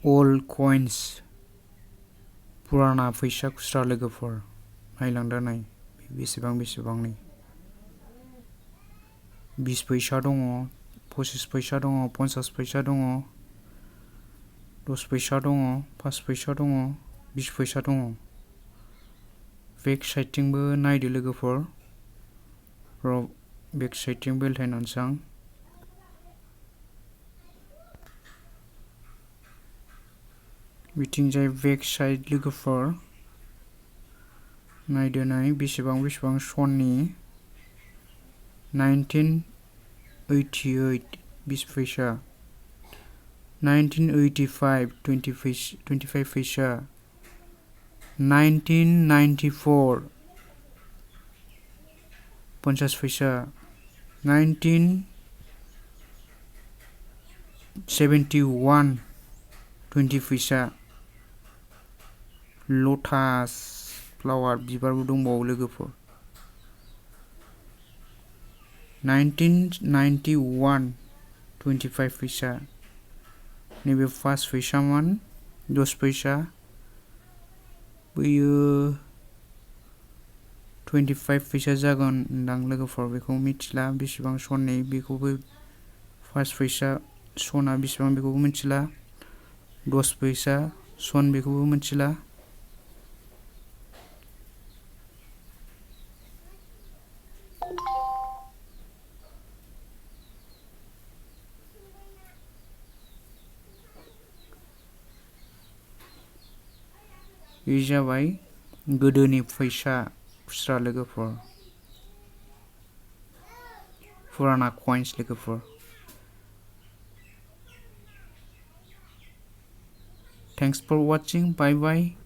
old coins पुराना फैसा खुस्रा लोगोफोर नायलांदो नाय बेसेबां बेसेबांनि 20 पैसा दङ 25 पैसा दङ 50 पैसा दङ 10 पैसा दङ 5 पैसा दङ 20 पैसा दङ बेक साइडथिंबो नायदो लोगोफोर बेक साइडथिं बेलथायनानैसो आं बिथिंजाय बेक साइड लोगोफोर नायदो नाय बेसेबां बेसेबां सननि 1988 20 पैसा 1985 25 पैसा 1994 50 पैसा 1971 20 पैसा लटास फ्लावार बिबारबो दंबावो लोगोफोर 1991 25 पैसा नैबे 5 पैसामोन 10 पैसा बैयो 25 पैसा जागोन होनदां लोगोफोर बेखौ मिथिला बेसेबां सननि बेखौबो 5 पैसा सना बेसेबां बेखौबो मिथिला 10 पैसा सन बेखौबो मिथिला बे जाबाय गोदोनि फैसा खुस्रा लोगोफोर पुराना कॉइन्स लोगोफोर Thanks for watching. Bye bye.